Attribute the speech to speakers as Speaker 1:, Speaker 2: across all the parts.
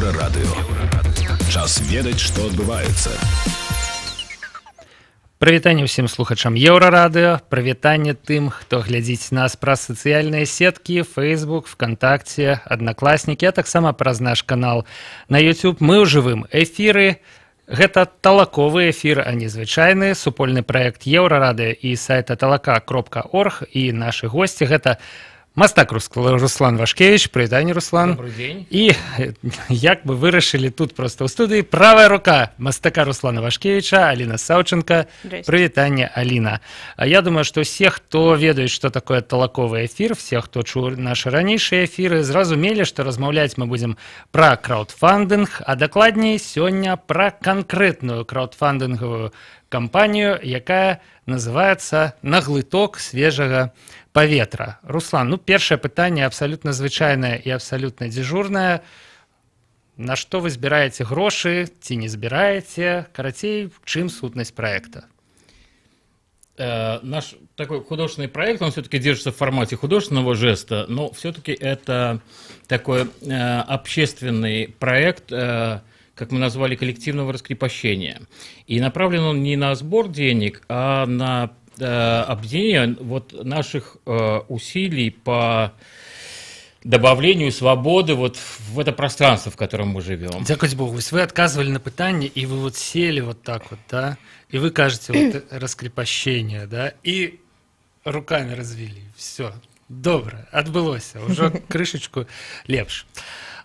Speaker 1: Еўрарадыё. Час ведаць, што адбываецца.
Speaker 2: Прывітанне ўсім слухачам Еўрарадыё, прывітанне тым, хто глядзіць нас праз сацыяльныя сеткі, Facebook, ВКонтакце, Аднакласнікі, а таксама праз наш канал на YouTube. Мы ў жывым эфіры. Гэта талаковы эфір, а не звычайны, супольны праект Еўрарадыё і сайта talaka.org, і нашы госці гэта мастак Руслан Вашкевич. Прывітанне, Руслан.
Speaker 3: Добрый день.
Speaker 2: І як бы вырашылі тут просто ў студыі правая рука мастака Руслана Вашкевича, Аліна Саўченко. Прывітанне, Аліна. Я думаю, што все, хто ведаюць, што такое талаковы эфір, все, хто чуў нашы ранейшыя эфіры, зразумелі, што размаўляць мы будзем пра краўдфандынг, а дакладней сёння пра канкрэтную краўдфандынгавую кампанію, якая называецца «На глыток свежага паветра». Руслан, першае пытанне абсалютна звычайнае і абсалютна дзежурнае. На што вы збіраеце грошы, ці не збіраеце? Карацей, чым сутнасць проекта?
Speaker 3: Наш такой художественный проект, он все-таки держится в формате художественного жеста, но все-таки это такой общественный проект, как мы назвали, коллективного раскрепощения. И направлен он не на сбор денег, а на объединение наших усилий по добавлению свободы в это пространство, в котором мы живем.
Speaker 2: Дякую Богу. Вы отказывали на пытание, и вы сели так да, и вы кажете раскрепощение, да, и руками развели. Все, добро, отбылося, уже крышечку лепш.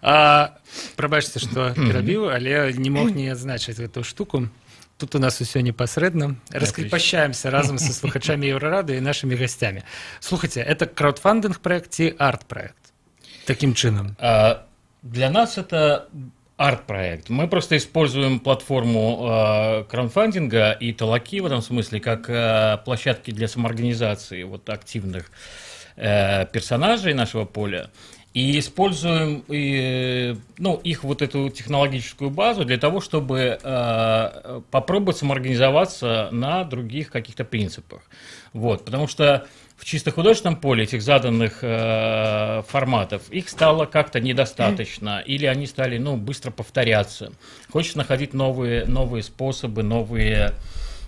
Speaker 2: Прабачце, што перабіў, але не мог не адзначыць эту штуку. Тут у нас усё непасрэдна. Раскрепощаемся разом со слухачами Еврорадио и нашими гостями. Слушайте, это краудфандинг-проект и арт-проект? Таким чином?
Speaker 3: Для нас это арт-проект. Мы просто используем платформу краудфандинга и талаки в этом смысле как площадки для самоорганизации активных персонажей нашего поля. И используем их эту технологическую базу для того, чтобы попробовать самоорганизоваться на других каких-то принципах. Потому что в чисто художественном поле этих заданных форматов их стало как-то недостаточно, или они стали быстро повторяться. Хочется находить новые способы, новые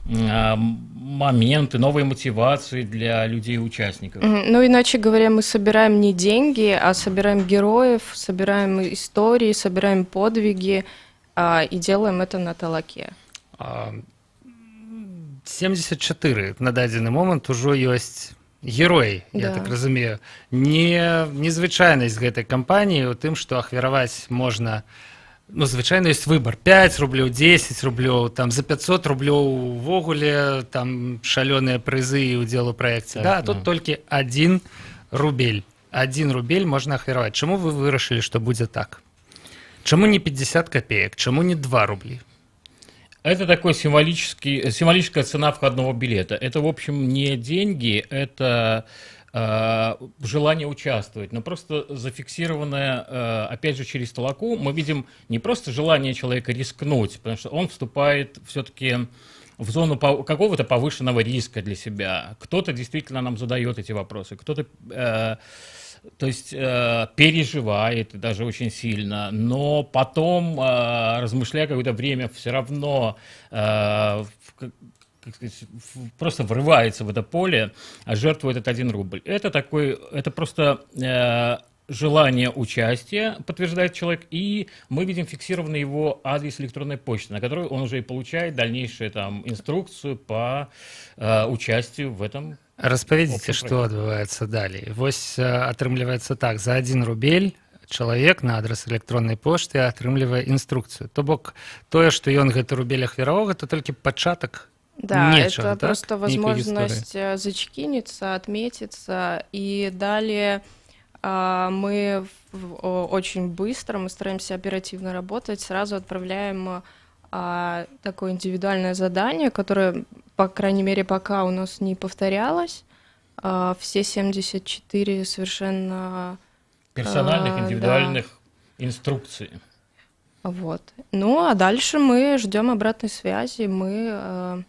Speaker 3: моменты, новые мотивации для людей и участников.
Speaker 4: Иначе говоря, мы собираем не деньги, а собираем героев, собираем истории, собираем подвиги и делаем это на талаке.
Speaker 2: 74 на дадзены момант ужо ёсць героі, я так разумею. Незвычайнасць гэтай кампаніі ў тым, што ахвяраваць можна. Звычайно, есть выбор. 5 рублёў, 10 рублёў, за 500 рублёў увогуле, шалёныя прызы і ўдзел у праекце. А тут толькі 1 рубель. 1 рубель можна ахвяраваць. Чаму вы вырашылі, што будзе так? Чаму не 50 копеек? Чаму не 2 рубли?
Speaker 3: Это такой символическая цена входного билета. Это, в общем, не деньги, это желание участвовать, но просто зафиксированное, опять же, через талаку, мы видим не просто желание человека рискнуть, потому что он вступает все-таки в зону какого-то повышенного риска для себя. Кто-то действительно нам задает эти вопросы, кто-то переживает даже очень сильно, но потом, размышляя какое-то время, все равно просто врывается в это поле, а жертвует этот 1 рубль. Это просто желание участия, подтверждает человек, и мы видим фиксированный его адрес электронной почты, на который он уже и получает дальнейшую инструкцию по участию в этом.
Speaker 2: Распавядзіце, што адбываецца далей. Атрымліваецца так, за 1 рубель чалавек на адрес электроннай пошты атрымлівае інструкцыю. То бок тое, што ён гэты рубель ахвяраваў, гэта толькі пачатак.
Speaker 4: Да, это просто возможность зачекиниться, отметиться, и далее мы очень быстро, мы стараемся оперативно работать, сразу отправляем такое индивидуальное задание, которое, по крайней мере, пока у нас не повторялось. Все 74 совершенно
Speaker 3: персональных, индивидуальных инструкций.
Speaker 4: А дальше мы ждем обратной связи, мы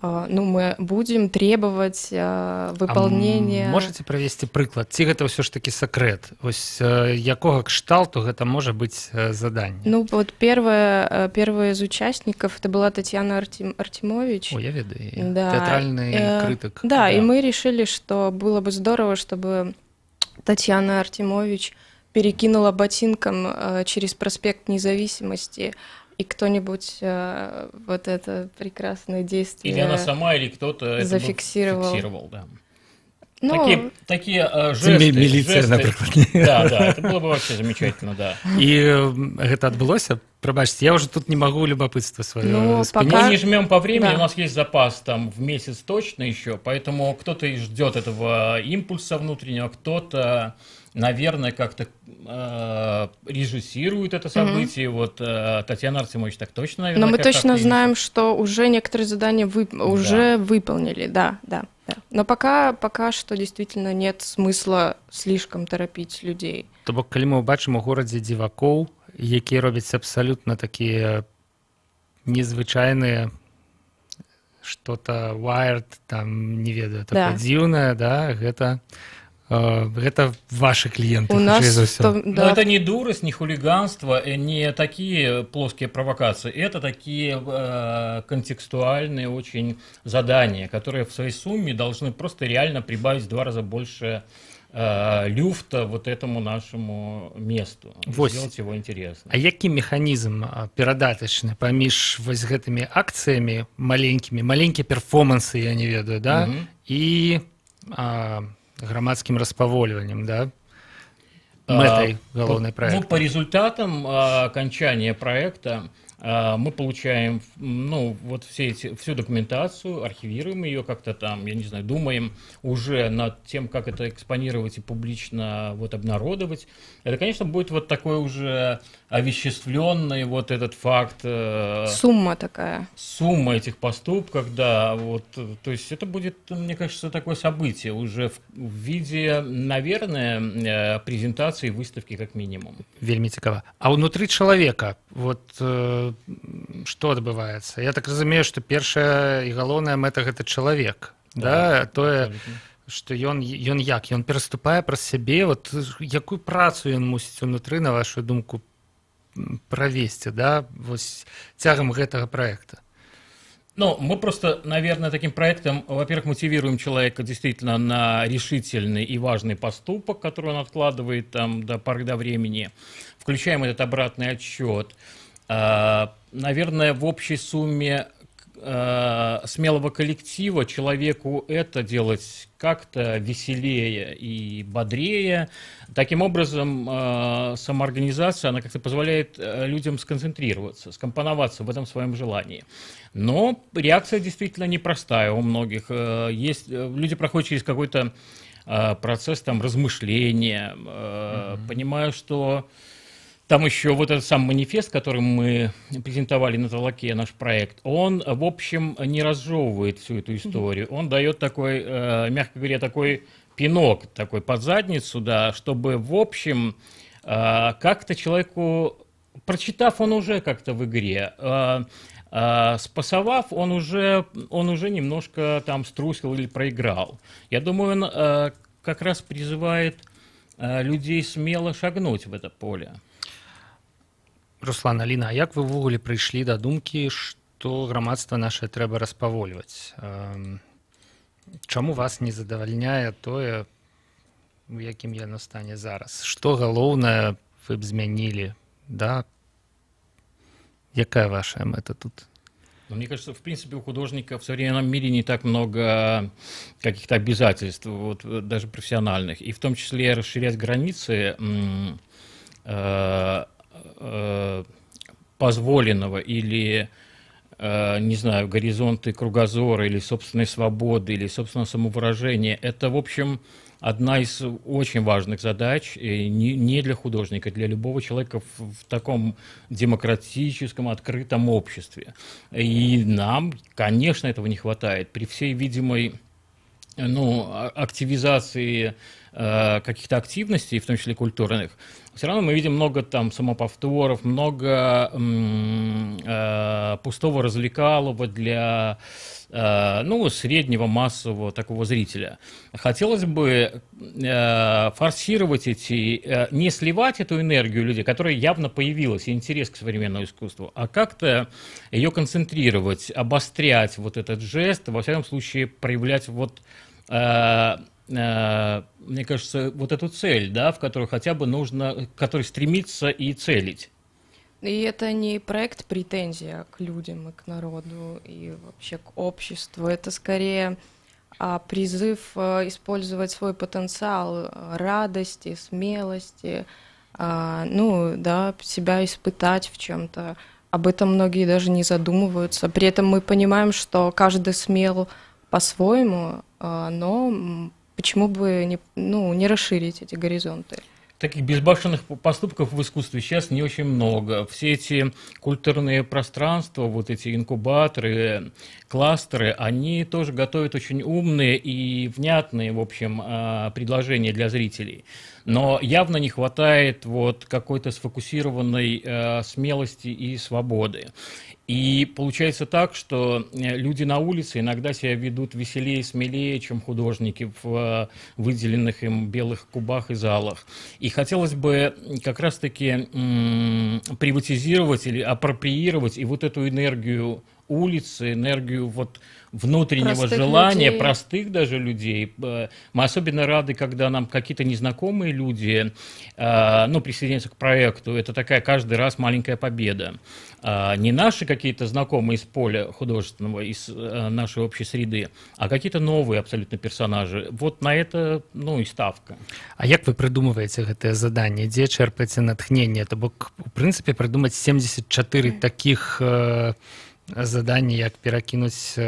Speaker 4: ну, мы будем требовать выполнения.
Speaker 2: Можете провести прыклад? Ці гэта ўсё ж таки сакрэт? Вось якога кшталту гэта можа быць заданне?
Speaker 4: Ну, вот первая из участников, это была Татьяна Артемович.
Speaker 2: О, я ведаю.
Speaker 4: Да.
Speaker 2: Театральный критик.
Speaker 4: Да, и мы решили, что было бы здорово, чтобы Татьяна Артемович перекинула ботинком через проспект Независимости, и кто-нибудь вот это прекрасное действие
Speaker 3: или она сама, или кто-то зафиксировал. Да.
Speaker 4: Ну,
Speaker 3: такие жесты.
Speaker 2: Милиция, например.
Speaker 3: Да, это было бы вообще замечательно, да.
Speaker 2: И это отбылось? Пробачьте, я уже тут не могу любопытство свое спинить.
Speaker 3: Мы не жмем по времени, да. У нас есть запас там в месяц точно еще, поэтому кто-то и ждет этого импульса внутреннего, кто-то, наверное, как-то режиссирует это событие. Вот Татьяна Артемович так точно, наверное.
Speaker 4: Но мы точно знаем, что уже некоторые задания уже выполнили, да. Но пока что действительно нет смысла слишком торопить людей.
Speaker 2: То бок, калі мы ўбачым у горадзе дзівакоў, якія робяць абсалютна такія незвычайныя, что-то wired, там, не ведаю, такое дзіўнае, да, гэта ваши клиенты.
Speaker 4: У нас
Speaker 3: да. Но это не дурость, не хулиганство, не такие плоские провокации. Это такие контекстуальные очень задания, которые в своей сумме должны просто реально прибавить в 2 раза больше люфта вот этому нашему месту. Сделать его интересным.
Speaker 2: А які механізм перадатачны паміж вось гэтымі акцыямі маленькія перформансы, я не ведаю, да, і громадским распавольваннем, да, мэтай галоўнай проекта?
Speaker 3: Ну, по результатам окончания проекта мы получаем, ну, вот всю документацию, архивируем ее как-то там, я не знаю, думаем уже над тем, как это экспонировать и публично вот обнародовать. Это, конечно, будет вот такой уже овеществленный вот этот факт.
Speaker 4: Сумма такая.
Speaker 3: Сумма этих поступков, да, вот, то есть это будет, мне кажется, такое событие уже в виде, наверное, презентации, выставки как минимум.
Speaker 2: Вельмі цікава. А внутри человека, вот что адбываецца? Я так разумею, что першая і галоўная мэта гэта чалавек, да, тое, што ён пераступае праз сябе, вот якую працу ён мусіць унутры, на вашу думку, правесці, да, вось цягам гэтага проекта?
Speaker 3: Ну, мы просто, наверное, таким проектом, во-первых, мотивируем человека действительно на решительный и важный поступок, который он откладывает там до поры до времени, включаем этот обратный отсчет. Наверное, в общей сумме смелого коллектива человеку это делать как-то веселее и бодрее. Таким образом, самоорганизация, она как-то позволяет людям сконцентрироваться, скомпоноваться в этом своем желании. Но реакция действительно непростая у многих. Есть, люди проходят через какой-то процесс там, размышления, понимая, что там еще вот этот сам манифест, который мы презентовали на Талаке, наш проект, он, в общем, не разжевывает всю эту историю. Он дает такой, мягко говоря, такой пинок, такой под задницу, да, чтобы, в общем, как-то человеку, прочитав, он уже как-то в игре, спасовав, он уже немножко там струсил или проиграл. Я думаю, он как раз призывает людей смело шагнуть в это поле.
Speaker 2: Руслан, Аліна, а як вы ўвогуле прыйшлі да думкі, што грамадства нашае трэба распавольваць? Чаму вас не задавальняе тое, у якім яно стане зараз? Што галоўнае вы б змянілі, да? Якая ваша мэта тут?
Speaker 3: Мне кажется, в принципе, у художника в современном мире не так много каких-то обязательств, вот, даже профессиональных, и в том числе расширять границы позволенного или, не знаю, горизонты кругозора или собственной свободы или собственного самовыражения. Это, в общем, одна из очень важных задач не для художника, для любого человека в таком демократическом, открытом обществе. И нам, конечно, этого не хватает. При всей видимой активизации каких-то активностей, в том числе культурных, все равно мы видим много там самоповторов, много пустого развлекалого для среднего массового такого зрителя. Хотелось бы форсировать не сливать эту энергию людей, которая явно появилась, и интерес к современному искусству, а как-то ее концентрировать, обострять вот этот жест, во всяком случае проявлять мне кажется, вот эту цель, да, в которую хотя бы нужно, к которой стремиться и целить.
Speaker 4: И это не проект претензия к людям и к народу, и вообще к обществу. Это скорее призыв использовать свой потенциал радости, смелости, себя испытать в чем-то. Об этом многие даже не задумываются. При этом мы понимаем, что каждый смел по-своему, но почему бы не расширить эти горизонты?
Speaker 3: Таких безбашенных поступков в искусстве сейчас не очень много. Все эти культурные пространства, вот эти инкубаторы, кластеры, они тоже готовят очень умные и внятные, в общем, предложения для зрителей. Но явно не хватает вот какой-то сфокусированной смелости и свободы. И получается так, что люди на улице иногда себя ведут веселее и смелее, чем художники в выделенных им белых кубах и залах. И хотелось бы как раз-таки приватизировать или апроприировать и вот эту энергию улицы, энергию вот внутреннего простых желания, людей. Простых даже людей. Мы особенно рады, когда нам какие-то незнакомые люди присоединяются к проекту. Это такая каждый раз маленькая победа. Не наши какие-то знакомые из поля художественного, из нашей общей среды, а какие-то новые абсолютно персонажи. Вот на это, и ставка.
Speaker 2: А як вы придумываете гэтае заданне? Дзе чэрпаеце натхненне? То бок, у прынцыпе, придумаць 74 таких задание, як перакінуць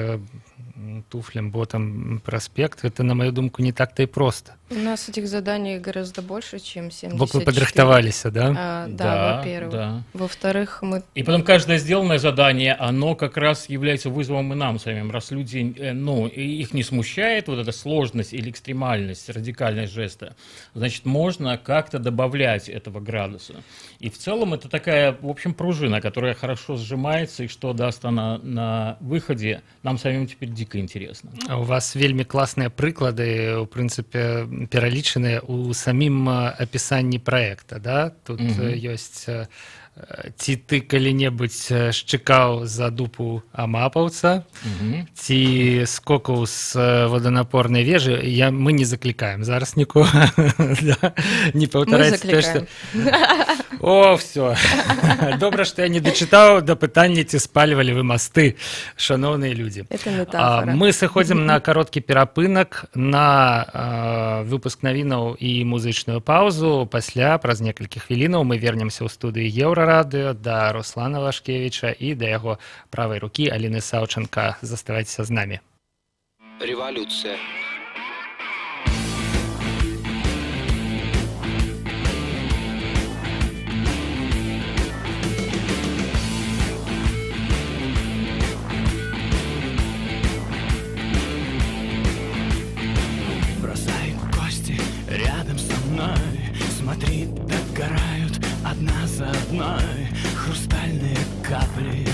Speaker 2: туфлям, ботам проспект, это, на мою думку, не так-то и просто.
Speaker 4: У нас этих заданий гораздо больше, чем 74.
Speaker 2: Вот вы подрихтовались, да?
Speaker 4: Да, во-первых. Да. Во-вторых, мы...
Speaker 3: И потом каждое сделанное задание, оно как раз является вызовом и нам самим. Раз люди, их не смущает вот эта сложность или экстремальность, радикальность жеста, значит, можно как-то добавлять этого градуса. И в целом это такая, в общем, пружина, которая хорошо сжимается, и что даст она на выходе, нам самим теперь дико интересно.
Speaker 2: А у вас вельмі класныя прыклады, у прынцыпе, пералічаныя у самім апісанні праекта, да? Тут ёсць ці ты калі-небудзь шчыкаў за дупу амапаўца, ці скокаў з воданапорнай вежы. Мы не заклікаем зараз нікога. Не паўтарайце те, што... О, все. Добра, што я не дачытаў да пытання, ці спальвалі вы масты, шаноўныя людзі. Мы сыходзім на кароткі перапынак, на выпуск навінаў і музычную паўзу. Пасля, праз некалькі хвілінаў, мы вернемся ў студыі Еўрарадыё да Руслана Вашкевіча і да яго правай рукі Аліны Саўчанка. Заставайцеся з намі.
Speaker 5: Революция.
Speaker 6: Смотри, догорают одна за одной хрустальные капли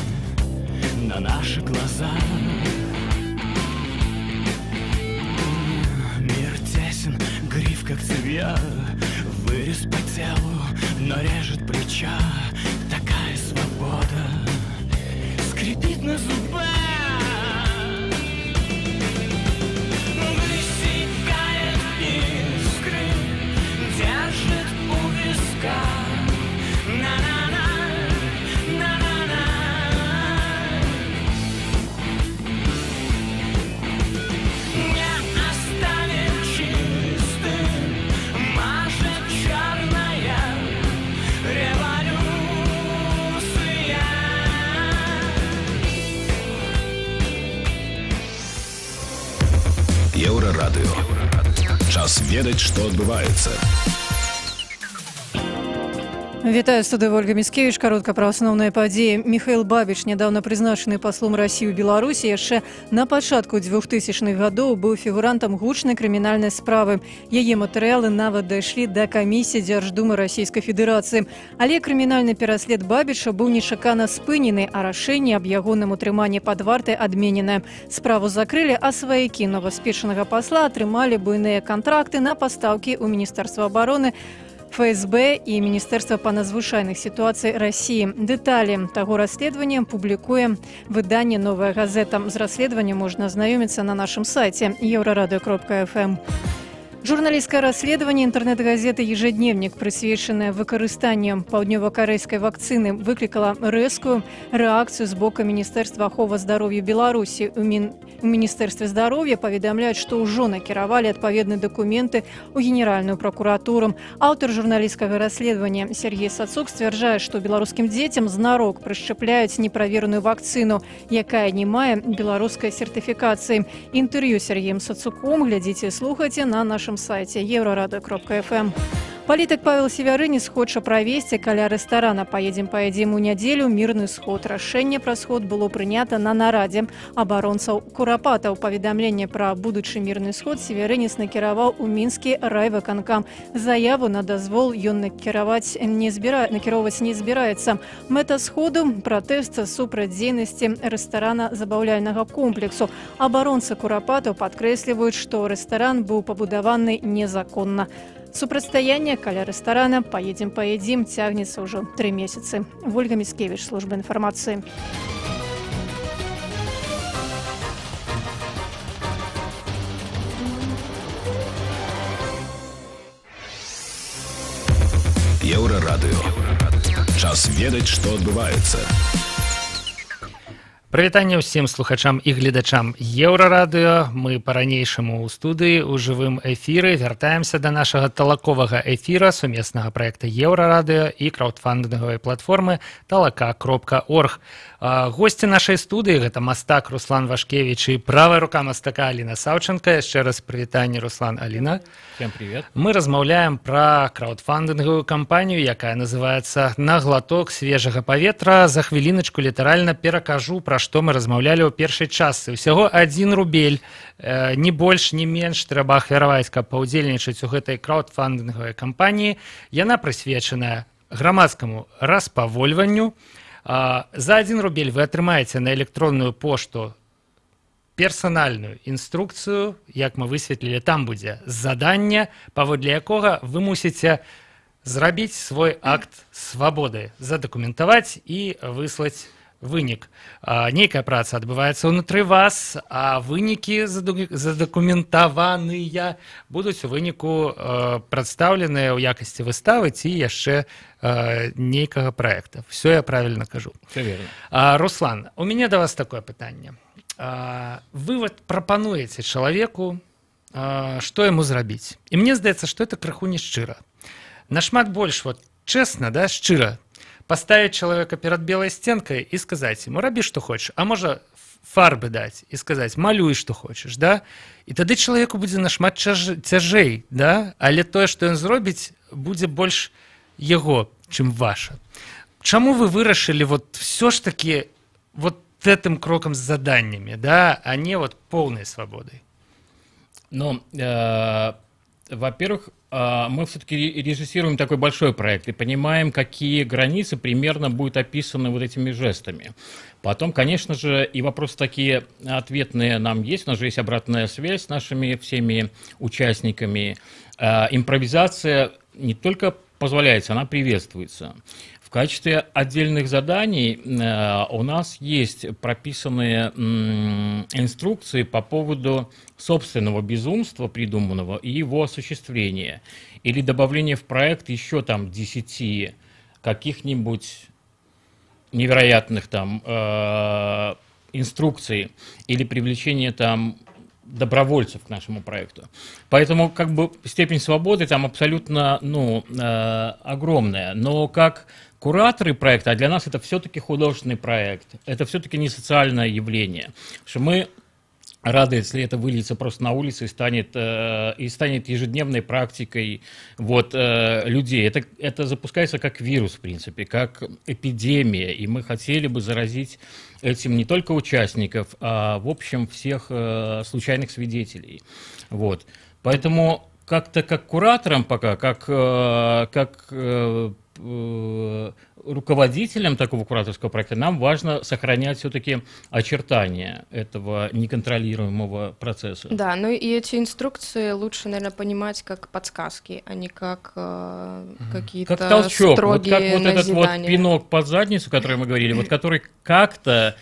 Speaker 6: на наши глаза. Мир тесен, гриф как цевья, вырез по телу, но режет плеча. Такая свобода скрипит на зубах. Держит у виска. На-на-на, на-на-на. Не оставим чистым, мажет черная революция.
Speaker 1: Еўрарадыё. Час ведаць, што адбываецца.
Speaker 7: Вітаю, студыя Ольга Міскевіч. Каротка пра асноўныя падзеі. Міхаіл Бабіч, нядаўна прызначаны паслом Расіі ў Беларусі, яшчэ на пачатку 2000-х гадоў быў фігурантам гучнай крымінальнай справы. Яе матэрыялы нават дайшлі да камісіі Дзярждумы Расійскай Федэрацыі. Але крымінальны пераслед Бабіча быў нечакана спынены, а рашэнне аб ягоным утрыманні пад вартай адмененае. Справу закрылі, а сваякі новаспечанага пасла атрымалі буйныя кантракты на пастаўкі ў Міністэрства абароны, ФСБ і Міністэрства па надзвычайных сітуацый Расіі. Дэталі таго расследавання публікуе выданне «Новая газета». З расследаваннем можна азнаёміцца на нашым сайце euradio.fm. Журналістскае расследаванне інтэрнэт-газеты «Ежедневник», прысвечанае выкарыстанню паўднёва-карэйскай вакцыны, выклікала рэзкую рэакцыю з боку Міністэрства аховы здароўя Беларусі. У Міністэрстве здароўя паведамляюць, што ўжо накіравалі адпаведныя дакументы ў Генеральную пракуратуру. Аўтар журналісцкага расследавання Сергей Сацук сцвярджае, што беларускім дзецям знарок прышчапляюць неправераную вакцыну, якая не мае беларускай сертыфікацыі. Інтэрв'ю з Сергеем Сацуком глядзіце і слухайце на нашым сайце euradio.fm. Палітык Павел Севярынец хоча правесці каля рэстарана «Паедзем у нядзелю» мірны сход. Рашэнне пра сход было прынята на нарадзе абаронцаў Курапата. У паведамленне пра будучы мірны сход Севярынец накіраваў у мінскі райвыканкам. Заяву на дазвол ён накіроўваць не збіраецца. Мэта сходу – пратэст супраць дзейнасці рэстарана забаўляльнага комплексу. Абаронцы Курапатаў падкрэсліваюць, што рэстаран быў пабудаваны незаконна. Супрацьстаянне каля рэстарана «Паедзем» цягнецца ўжо 3 месяцы. Ольга Міскевіч, служба інфармацыі.
Speaker 1: Еўрарадыё. Час ведаць, што адбываецца.
Speaker 2: Прывітанне ўсім слухачам і гледачам Еўрарадыё. Мы па-ранейшаму ў студыі ў жывым эфіры вяртаемся да нашага талаковага эфіра сумеснага праекта Еўрарадыё і краўдфандынгавай платформы talaka.org. Госці нашай студыі гэта мастак Руслан Вашкевіч і правая рука мастака Аліна Саўченка. Яшчэ раз прывітанне, Руслан, Аліна.
Speaker 3: Всем привет.
Speaker 2: Мы размаўляем пра краўдфандынгавую кампанію, якая называецца «На глаток свежага паветра». За хвіліначку літаральна перакажу, пра што мы размаўлялі ў першай частцы. Усяго 1 рубель, ні больш, ні менш трэба ахвяраваць, каб паўдзельнічаць у гэтай краўдфандынгавай кампаніі. Яна прысвечаная грамадскаму распавольванню. За 1 рубель вы атрымаеце на электронную пошту персанальную інструкцыю, як мы высветлілі, там будзе заданне, паводле якога вы мусіце зрабіць свой акт свабоды, задакументаваць і выслаць вынік. Нейкая праца адбываецца ўнутры вас, а вынікі задакументаваныя будуць у выніку прадстаўленыя ў якасці выставы ці яшчэ нейкага праекта. Все я правильно кажу.
Speaker 3: Все верно.
Speaker 2: Руслан, у мяне да вас такое пытанне. Вы вот прапануеце чалавеку, што яму зрабіць. І мне здаецца, што это крыху не шчыра. Нашмат больш вот чэсна, да, шчыра, поставить человека перед белой стенкой и сказать ему, раби, что хочешь, а может фарбы дать и сказать, малюй, что хочешь, да? И тогда человеку будет нашмат цяжэй, да? Але тое, что он зробіць, будет больше его, чем ваше. Чему вы вырашили вот все ж таки вот этим кроком с заданиями, да, а не вот полной свободой?
Speaker 3: Ну, во-первых, мы все-таки режиссируем такой большой проект и понимаем, какие границы примерно будут описаны вот этими жестами. Потом, конечно же, и вопросы такие ответные нам есть. У нас же есть обратная связь с нашими всеми участниками. Импровизация не только позволяется, она приветствуется. В качестве отдельных заданий у нас есть прописанные инструкции по поводу собственного безумства придуманного и его осуществления. Или добавление в проект еще там 10 каких-нибудь невероятных там инструкций или привлечение там добровольцев к нашему проекту. Поэтому как бы степень свободы там абсолютно огромная. Но как кураторы проекта, а для нас это все-таки художественный проект, это все-таки не социальное явление. Что мы рады, если это выльется просто на улице и станет ежедневной практикой вот, людей. Это запускается как вирус, в принципе, как эпидемия, и мы хотели бы заразить этим не только участников, а, в общем, всех случайных свидетелей. Вот. Поэтому как-то как кураторам пока, как руководителям такого кураторского проекта нам важно сохранять все-таки очертания этого неконтролируемого процесса.
Speaker 4: Да, ну и эти инструкции лучше, наверное, понимать как подсказки, а не как какие-то
Speaker 3: как толчок,
Speaker 4: строгие
Speaker 3: вот как вот этот вот
Speaker 4: назидания.
Speaker 3: пинок под задницу, который мы говорили, вот который как-то...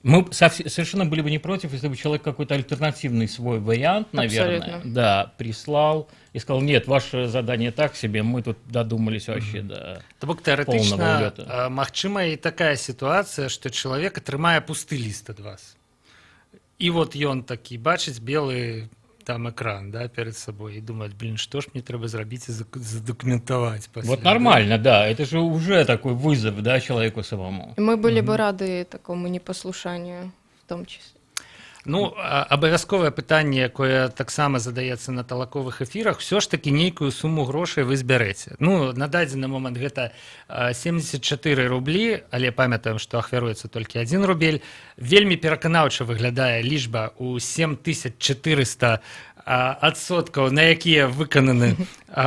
Speaker 3: Мы совершенно были бы не против, если бы человек какой-то альтернативный свой вариант, наверное,
Speaker 4: Абсолютно.
Speaker 3: да, прислал и сказал, нет, ваше задание так себе, мы тут додумались вообще до
Speaker 2: То бок
Speaker 3: полного
Speaker 2: тэарэтычна
Speaker 3: улета.
Speaker 2: магчымая і такая сітуацыя, што чалавек атрымае пусты ліст ад вас. І вот ён такі бачыць белы там экран, да, перед собой и думает, блин, что ж мне треба зрабіць и задокументовать.
Speaker 3: Вот нормально, да, это же уже такой вызов, да, человеку самому.
Speaker 4: Мы были бы рады такому непослушанию в том числе.
Speaker 2: Ну, абавязковае пытанне, якое таксама задаецца на талаковых эфірах, все ж таки нейкую суму грошай вы збярэце. Ну, на дадзены момант гэта 74 рублі, але памятаем, што ахвяруецца толькі 1 рубель. Вельмі пераканаўча выглядае лічба ў 7400 адсоткаў, на якія выкананы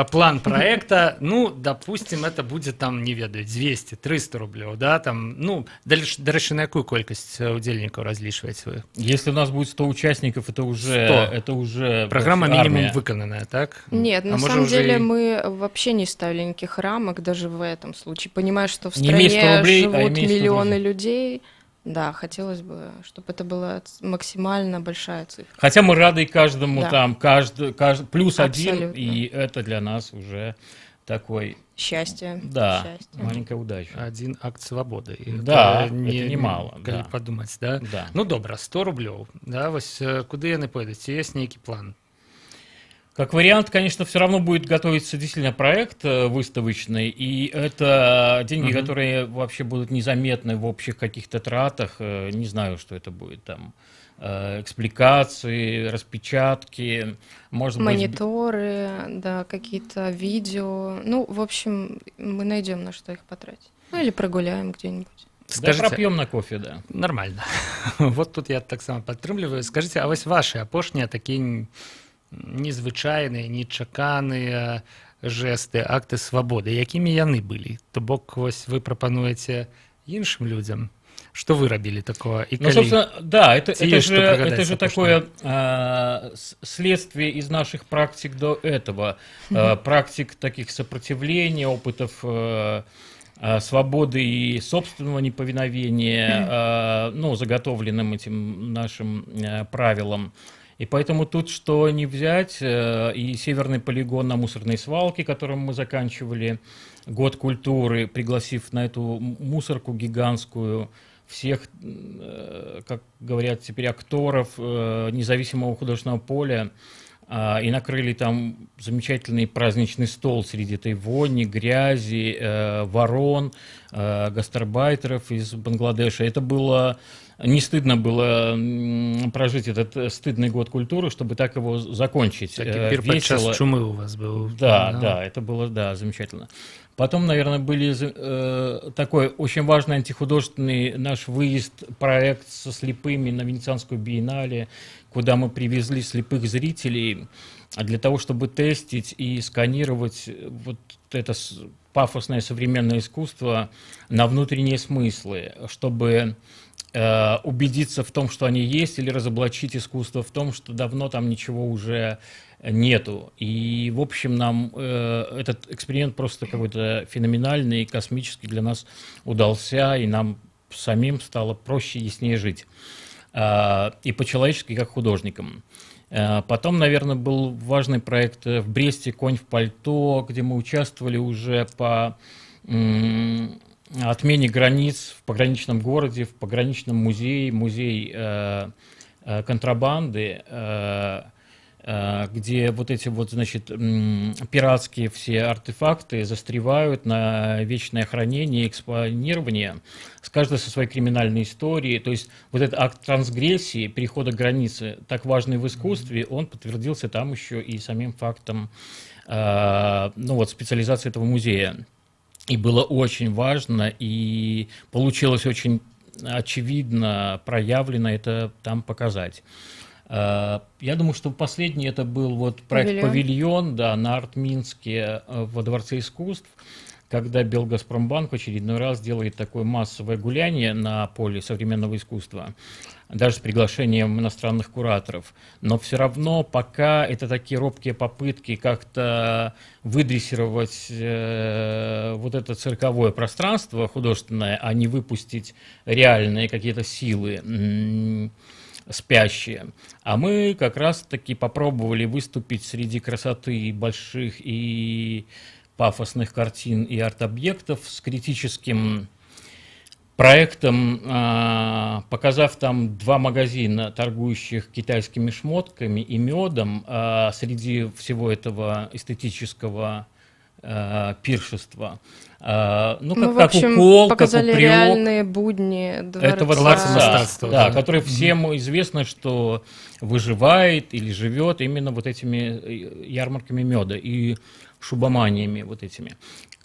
Speaker 2: план проекта. Ну, допустим, это будет там, не ведаю, 200-300 рублёў, да, там, ну, дарэчы, на якую колькасць удзельнікаў разлічваеце вы?
Speaker 3: Если у нас будет 100 участников, это уже
Speaker 2: программа минимум
Speaker 3: армия.
Speaker 2: выконанная, так?
Speaker 4: Нет, на самом деле мы вообще не ставили никаких рамок, даже в этом случае. Понимая, что в
Speaker 3: Не
Speaker 4: стране
Speaker 3: имей 100 рублей, а
Speaker 4: живут
Speaker 3: имей 100
Speaker 4: миллионы
Speaker 3: друзей.
Speaker 4: людей, да, хотелось бы, чтобы это была максимально большая цифра.
Speaker 3: Хотя мы рады каждому
Speaker 4: Да.
Speaker 3: там, каждый плюс один,
Speaker 4: Абсолютно.
Speaker 3: и это для нас уже такой,
Speaker 4: Счастье.
Speaker 3: да,
Speaker 4: Счастье.
Speaker 3: маленькая удача.
Speaker 2: Один акт свободы. І
Speaker 3: Да,
Speaker 2: гэта
Speaker 3: это немало,
Speaker 2: калі
Speaker 3: да.
Speaker 2: падумаць, да?
Speaker 3: Да.
Speaker 2: Ну, добра, 100 рублёў, да, вось куды яны пойдуць? Ці ёсць нейкі план?
Speaker 3: Как вариант, конечно, все равно будет готовиться действительно проект выставочный, и это деньги, которые вообще будут незаметны в общих каких-то тратах. Не знаю, что это будет там. Экспликации, распечатки, может быть...
Speaker 4: Мониторы, да, какие-то видео. Ну, в общем, мы найдем на что их потратить. Ну, или прогуляем где-нибудь.
Speaker 3: Да, пропьем на кофе, да.
Speaker 2: Нормально. Вот тут я таксама падтрымліваю. Скажите, а вось ваши апошнія такія незвычайныя, нечаканыя жэсты, акты свабоды, якімі яны былі? То бок, вось вы прапануеце іншым людзям? Что вы рабілі такого? И
Speaker 3: ну, собственно, да, это
Speaker 2: это
Speaker 3: же такое следствие из наших практик до этого. Практик таких сопротивления, опытов свободы и собственного неповиновения, ну, заготовленным этим нашим правилам. И поэтому тут что не взять, и северный полигон на мусорной свалке, которым мы заканчивали год культуры, пригласив на эту мусорку гигантскую всех, как говорят теперь, акторов независимого художественного поля, и накрыли там замечательный праздничный стол среди этой вони, грязи, ворон, гастарбайтеров из Бангладеша. Это было... Не стыдно было прожить этот стыдный год культуры, чтобы так его закончить.
Speaker 2: Теперь подчас чумы у вас был.
Speaker 3: Да, да, это было, да, замечательно. Потом, наверное, были такой очень важный антихудожественный наш выезд, проект со слепыми на Венецианскую биеннале, куда мы привезли слепых зрителей для того, чтобы тестить и сканировать вот это пафосное современное искусство на внутренние смыслы, чтобы убедиться в том, что они есть, или разоблачить искусство в том, что давно там ничего уже нету. И, в общем, нам этот эксперимент просто какой-то феноменальный, космический для нас удался, и нам самим стало проще и яснее жить. И по-человечески, как художникам. Потом, наверное, был важный проект в Бресте «Конь в пальто», где мы участвовали уже по отмене границ в пограничном городе, в пограничном музее, музей контрабанды. где вот эти вот, значит, пиратские все артефакты застревают на вечное хранение и экспонирование, с каждой со своей криминальной историей. То есть вот этот акт трансгрессии, перехода границы, так важный в искусстве, он подтвердился там еще и самим фактом ну вот, специализации этого музея. И было очень важно, и получилось очень очевидно проявлено это там показать. Я думаю, что последний это был вот проект «Павильон», да, на Арт-Минске во Дворце искусств, когда Белгазпромбанк в очередной раз делает такое массовое гуляние на поле современного искусства, даже с приглашением иностранных кураторов. Но все равно пока это такие робкие попытки как-то выдрессировать вот это цирковое пространство художественное, а не выпустить реальные какие-то силы спящие. А мы как раз-таки попробовали выступить среди красоты больших и пафосных картин и арт-объектов с критическим проектом, показав там 2 магазина, торгующих китайскими шмотками и медом, среди всего этого эстетического пиршества. Ну,
Speaker 4: мы, в общем,
Speaker 3: укол,
Speaker 4: показали
Speaker 3: как упрек
Speaker 4: реальные будни
Speaker 3: этого дворца, да, который всем известно, что выживает или живет именно вот этими ярмарками меда и шубоманиями вот этими.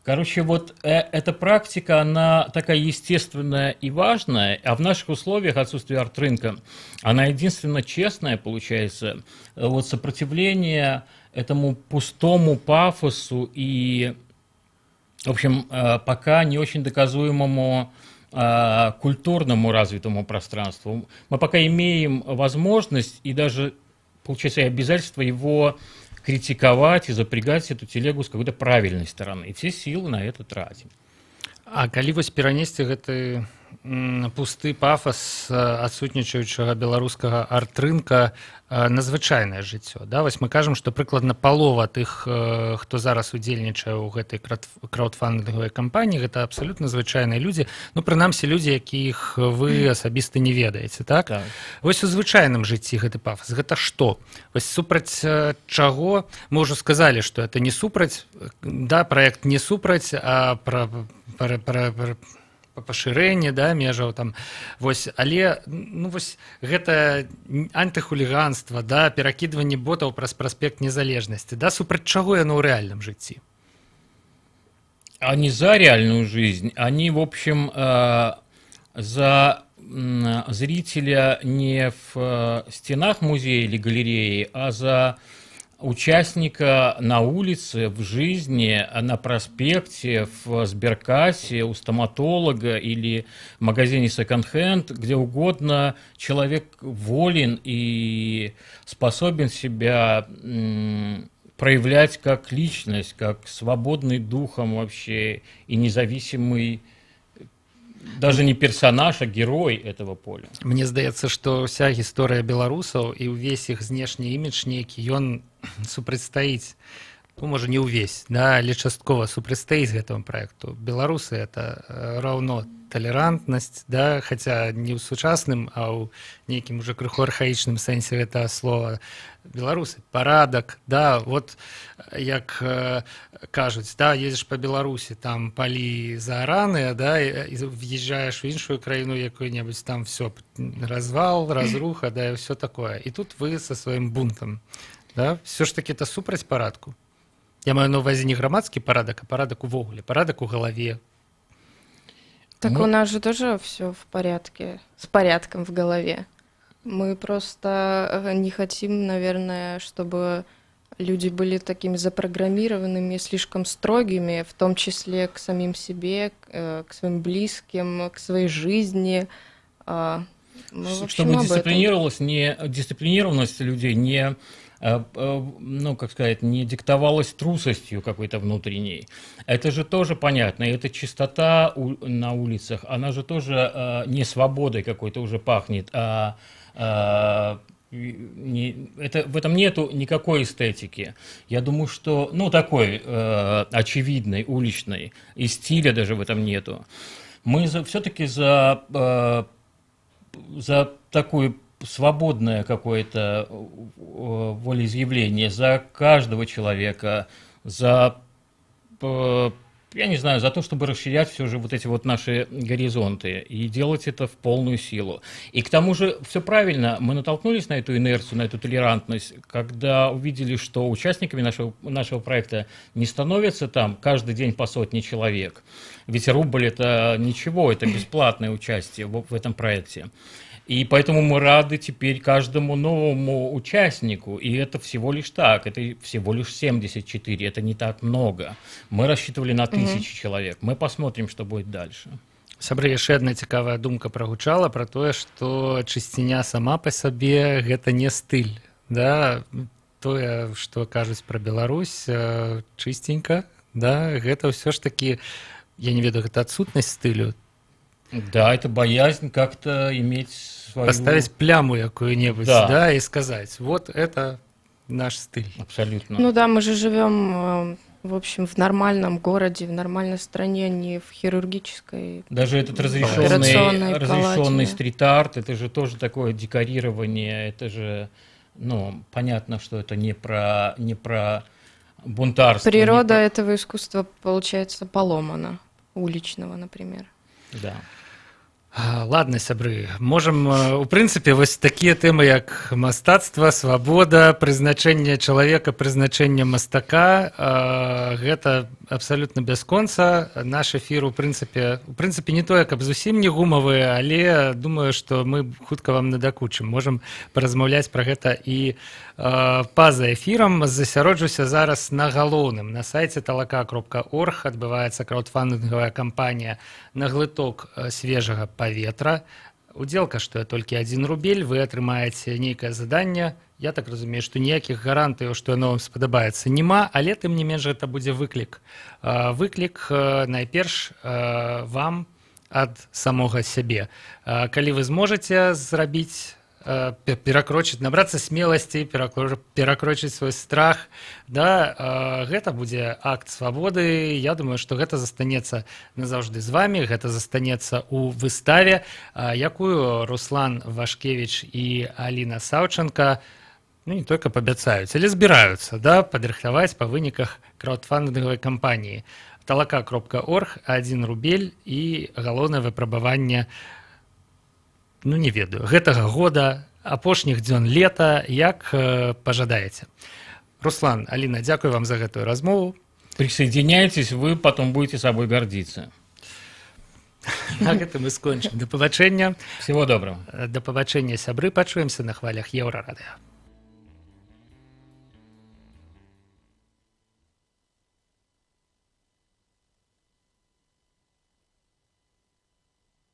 Speaker 3: Короче, вот эта практика, она такая естественная и важная, а в наших условиях отсутствия арт-рынка, она единственно честная, получается. Вот сопротивление этому пустому пафосу и, в общем, пока не очень доказуемому культурному развитому пространству. Мы пока имеем возможность и даже, получается, и обязательство его критиковать и запрягать эту телегу с какой-то правильной стороны. И все силы на это тратим.
Speaker 2: А калі вось перанесці гэты пусты пафас адсутнічаючага беларускага арт-рынка на звычайнае жыццё, да? Вось мы кажам, што прыкладна палова тых, хто зараз удзельнічае ў гэтай краудфандынгавай кампаніі, гэта абсалютна звычайныя людзі, ну прынамсі людзі, якіх вы асабіста не ведаеце, так?
Speaker 3: Так.
Speaker 2: Вось у звычайным жыцці гэты пафас, гэта што? Вось супраць чаго? Мы ўжо сказалі, што это не супраць, да, праект не супраць, а пра пашырэнне, да, межаў там. Вось, але ну вось гэта антыхуліганства, да, перакідванне ботаў праз праспект Незалежнасці, да, супраць чаго яно ў рэальным жыцці?
Speaker 3: Они за реальную жизнь, они, в общем, за зрителя не в стенах музея или галереи, а за участника на улице, в жизни, на проспекте, в сберкассе, у стоматолога или в магазине секонд-хенд, где угодно, человек волен и способен себя проявлять как личность, как свободный духом вообще и независимый, даже не персонаж, а герой этого поля.
Speaker 2: Мне здаецца, што вся гісторыя беларусаў і ўвесь іх знешні імідж нейкі, ён супрацьстаіць, ну, можа, не ўвесь, да, але часткова супрацьстаіць гэтаму праекту. Беларусы — это раўно талерантнасць, да, хаця не ў сучасным, а ў нейкім уже крыху архаічным сэнсе гэтага слова. Беларусы — парадак, да, вот як кажуць, да, едзеш па Беларусі, там палі заараныя, да, і в'язджаеш у іншую краіну якую-небудзь, там все развал, разруха, да, і все такое. І тут вы со сваім бунтам, да, все ж таки это супраць парадку. Я маю на ўвазе не грамадскі парадак, а парадак увогуле, парадак у галаве.
Speaker 4: Так у нас же тоже все в порядке, с порядком в голове. Мы просто не хотим, наверное, чтобы люди были такими запрограммированными, слишком строгими, в том числе к самим себе, к своим близким, к своей жизни.
Speaker 3: Чтобы дисциплинированность людей не, ну, как сказать, не диктовалась трусостью какой-то внутренней. Это же тоже понятно. И эта чистота на улицах, она же тоже не свободой какой-то уже пахнет, а в этом нету никакой эстетики. Я думаю, что, ну, такой очевидной, уличной, и стиля даже в этом нету. Мы все-таки за такую свободное какое-то волеизъявление за каждого человека, за, я не знаю, за то, чтобы расширять все же вот эти вот наши горизонты и делать это в полную силу. И к тому же все правильно, мы натолкнулись на эту инерцию, на эту толерантность, когда увидели, что участниками нашего проекта не становятся там каждый день по сотне человек. Ведь рубль – это ничего, это бесплатное участие в этом проекте. И поэтому мы рады теперь каждому новому участнику. И это всего лишь так, это всего лишь 74, это не так много. Мы рассчитывали на 1000 человек. Мы посмотрим, что будет дальше.
Speaker 2: Сябры, яшчэ адна цікавая думка прагучала про тое, што чысціня сама па сабе гэта не стыль. Да? Тое, што кажуць пра Беларусь, чыстенька, да? Гэта ўсё ж такі, я не ведаю, гэта адсутнасць стылю.
Speaker 3: Да, это боязнь как-то иметь свою...
Speaker 2: Поставить пляму какую-нибудь, да, и сказать, вот это наш стиль.
Speaker 3: Абсолютно.
Speaker 4: Ну да, мы же живем, в общем, в нормальном городе, в нормальной стране, не в хирургической.
Speaker 3: Даже этот разрешенный стрит-арт, это же тоже такое декорирование, это же, ну, понятно, что это не про бунтарство.
Speaker 4: Природа этого искусства, получается, поломана, уличного, например.
Speaker 3: Да.
Speaker 2: Ладно, сябры, можем, у прынцыпе, вось такія тэмы, як мастацтва, свабода, прызначэнне чалавека, прызначэнне мастака, гэта абсалютна бясконца. Наш эфір, у прынцыпе не тое, каб зусім не гумавы, але думаю, што мы хутка вам надакучым. Можам паразмаўляць пра гэта і па-за эфірам. Засяроджуся зараз на галоўным. На сайце talaka.org адбываецца краудфандынгавая кампанія на глыток свежага паветра. Удзел каштуе толькі 1 рубель, вы атрымаеце нейкае заданне. Я так разумею, што ніякіх гарантыяў, што яно вам спадабаецца, няма, але тым не менш гэта будзе выклік. Выклік найперш вам ад самога сябе. Калі вы зможаце зрабіць, перакрочыць, набрацца смеласці, перакрочыць свой страх, да, гэта будзе акт свабоды. Я думаю, што гэта застанецца назаўжды з вами, гэта застанецца ў выставе, якую Руслан Вашкевіч і Аліна Саўченка, ну, не только пабяцаюць, але збіраюцца, да, падрыхтаваць па выніках краудфандынгавай кампаніі. talaka.org, 1 рубель і галоўнае выпрабаванне, ну, не ведаю, гэтага года, апошніх дзён лета, як пожадаеце. Руслан, Алина, дзякую вам за гэтую размову.
Speaker 3: Присоединяйтесь, вы потом будете собой гордиться.
Speaker 2: На гэтым мы скончым. Да пабачэння.
Speaker 3: Всего доброго.
Speaker 2: Да пабачэння, сябры, пачуемся на хвалях Еўрарадыё.